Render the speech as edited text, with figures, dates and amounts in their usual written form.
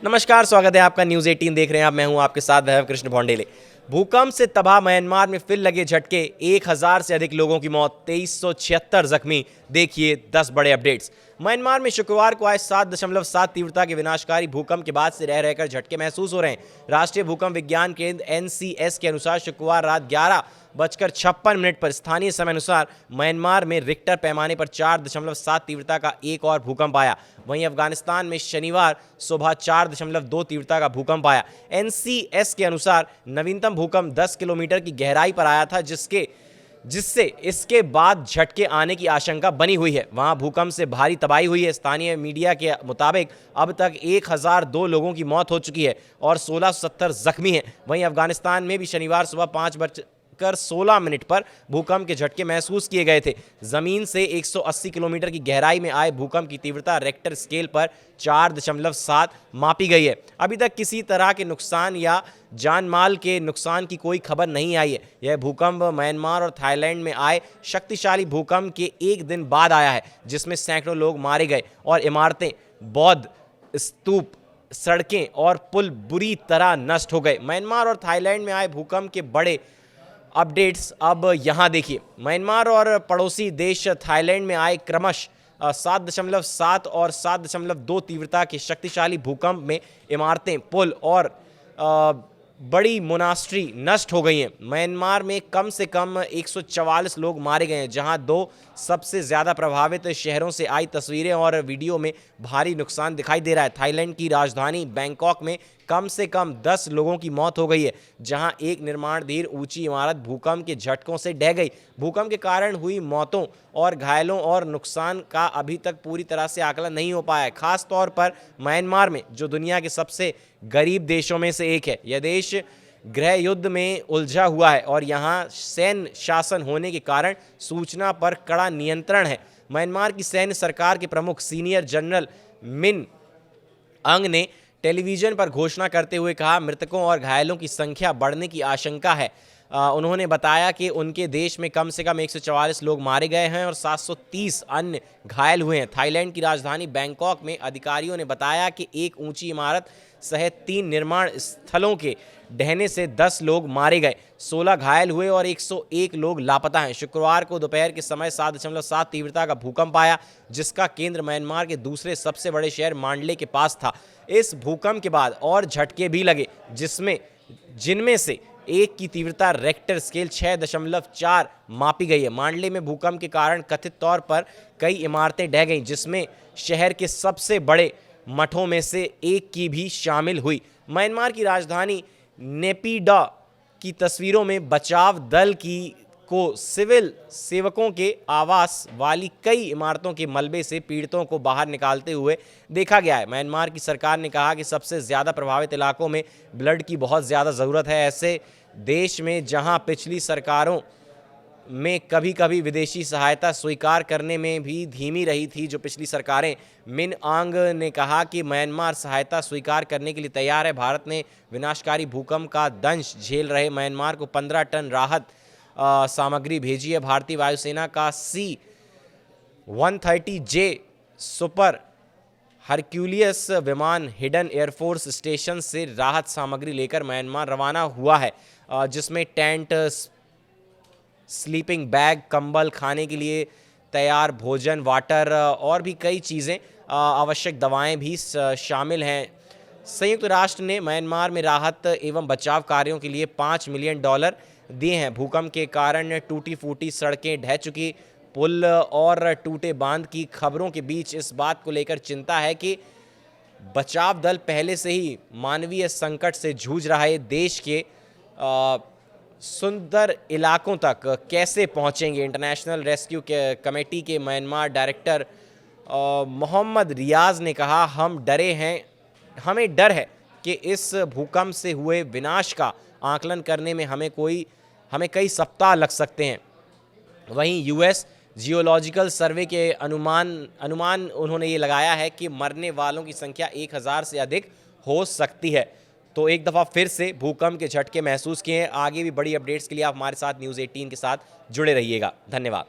नमस्कार, स्वागत है आपका न्यूज़ 18 देख रहे हैं आप। मैं हूं आपके साथ वैभव कृष्ण भौंडेले। भूकंप से तबाह म्यांमार में फिर लगे झटके, 1000 से अधिक लोगों की मौत, 2376 जख्मी। देखिए 10 बड़े अपडेट्स। म्यांमार में शुक्रवार को आए 7.7 तीव्रता के विनाशकारी भूकंप के बाद से रह रहकर झटके महसूस हो रहे हैं। राष्ट्रीय भूकंप विज्ञान केंद्र एनसीएस के अनुसार शुक्रवार रात 11:56 पर स्थानीय समय अनुसार म्यांमार में रिक्टर पैमाने पर 4.7 तीव्रता का एक और भूकंप आया। वहीं अफगानिस्तान में शनिवार सुबह 4.2 तीव्रता का भूकंप आया। एनसीएस के अनुसार नवीनतम भूकंप 10 किलोमीटर की गहराई पर आया था, जिससे इसके बाद झटके आने की आशंका बनी हुई है। वहां भूकंप से भारी तबाही हुई है। स्थानीय मीडिया के मुताबिक अब तक 1002 लोगों की मौत हो चुकी है और 1670 जख्मी हैं। वहीं अफगानिस्तान में भी शनिवार सुबह 5:16 पर भूकंप के झटके महसूस किए गए थे। जमीन से 180 किलोमीटर की गहराई में आए भूकंप की तीव्रता रेक्टर स्केल पर 4.7 मापी गई है। अभी तक किसी तरह के नुकसान या जान माल के नुकसान की कोई खबर नहीं आई है। यह भूकंप म्यांमार और थाईलैंड में आए शक्तिशाली भूकंप के एक दिन बाद आया है, जिसमें सैकड़ों लोग मारे गए और इमारतें, बौद्ध स्तूप, सड़कें और पुल बुरी तरह नष्ट हो गए। म्यांमार और थाईलैंड में आए भूकंप के बड़े अपडेट्स अब यहाँ देखिए। म्यांमार और पड़ोसी देश थाईलैंड में आए क्रमशः 7.7 और 7.2 तीव्रता के शक्तिशाली भूकंप में इमारतें, पुल और बड़ी मोनास्ट्री नष्ट हो गई हैं। म्यांमार में कम से कम 144 लोग मारे गए हैं, जहां 2 सबसे ज़्यादा प्रभावित शहरों से आई तस्वीरें और वीडियो में भारी नुकसान दिखाई दे रहा है। थाईलैंड की राजधानी बैंकॉक में कम से कम 10 लोगों की मौत हो गई है, जहां एक निर्माणाधीन ऊंची इमारत भूकंप के झटकों से ढह गई। भूकंप के कारण हुई मौतों और घायलों और नुकसान का अभी तक पूरी तरह से आकलन नहीं हो पाया है, खास तौर पर म्यांमार में, जो दुनिया के सबसे गरीब देशों में से एक है। यह देश गृह युद्ध में उलझा हुआ है और यहाँ सैन्य शासन होने के कारण सूचना पर कड़ा नियंत्रण है। म्यांमार की सैन्य सरकार के प्रमुख सीनियर जनरल मिन अंग ने टेलीविजन पर घोषणा करते हुए कहा, मृतकों और घायलों की संख्या बढ़ने की आशंका है। उन्होंने बताया कि उनके देश में कम से कम 144 लोग मारे गए हैं और 730 अन्य घायल हुए हैं। थाईलैंड की राजधानी बैंकॉक में अधिकारियों ने बताया कि एक ऊंची इमारत सहित 3 निर्माण स्थलों के ढहने से 10 लोग मारे गए, 16 घायल हुए और 101 लोग लापता हैं। शुक्रवार को दोपहर के समय 7.7 तीव्रता का भूकंप आया, जिसका केंद्र म्यांमार के दूसरे सबसे बड़े शहर मांडले के पास था। इस भूकंप के बाद और झटके भी लगे, जिनमें से एक की तीव्रता रेक्टर स्केल 6.4 मापी गई है। मांडले में भूकंप के कारण कथित तौर पर कई इमारतें ढह गईं, जिसमें शहर के सबसे बड़े मठों में से एक की भी शामिल हुई। म्यांमार की राजधानी नेपिडॉ की तस्वीरों में बचाव दल को सिविल सेवकों के आवास वाली कई इमारतों के मलबे से पीड़ितों को बाहर निकालते हुए देखा गया है। म्यांमार की सरकार ने कहा कि सबसे ज़्यादा प्रभावित इलाकों में ब्लड की बहुत ज़्यादा ज़रूरत है। ऐसे देश में जहां पिछली सरकारों में कभी कभी विदेशी सहायता स्वीकार करने में भी धीमी रही थी जो पिछली सरकारें। मिन आंग ने कहा कि म्यांमार सहायता स्वीकार करने के लिए तैयार है। भारत ने विनाशकारी भूकंप का दंश झेल रहे म्यांमार को 15 टन राहत सामग्री भेजी है। भारतीय वायुसेना का C-130J सुपर हरक्यूलियस विमान हिडन एयरफोर्स स्टेशन से राहत सामग्री लेकर म्यांमार रवाना हुआ है, जिसमें टेंट, स्लीपिंग बैग, कंबल, खाने के लिए तैयार भोजन, वाटर और भी कई चीज़ें, आवश्यक दवाएं भी शामिल हैं। संयुक्त राष्ट्र ने म्यांमार में राहत एवं बचाव कार्यों के लिए $5 मिलियन दिए हैं। भूकंप के कारण टूटी फूटी सड़कें, ढह चुकी पुल और टूटे बांध की खबरों के बीच इस बात को लेकर चिंता है कि बचाव दल पहले से ही मानवीय संकट से जूझ रहा है। देश के सुंदर इलाकों तक कैसे पहुंचेंगे? इंटरनेशनल रेस्क्यू कमेटी के म्यांमार डायरेक्टर मोहम्मद रियाज ने कहा, हमें डर है कि इस भूकंप से हुए विनाश का आकलन करने में हमें कई सप्ताह लग सकते हैं। वहीं यूएस जियोलॉजिकल सर्वे के अनुमान उन्होंने ये लगाया है कि मरने वालों की संख्या 1000 से अधिक हो सकती है। तो एक दफ़ा फिर से भूकंप के झटके महसूस किए हैं। आगे भी बड़ी अपडेट्स के लिए आप हमारे साथ न्यूज़ 18 के साथ जुड़े रहिएगा। धन्यवाद।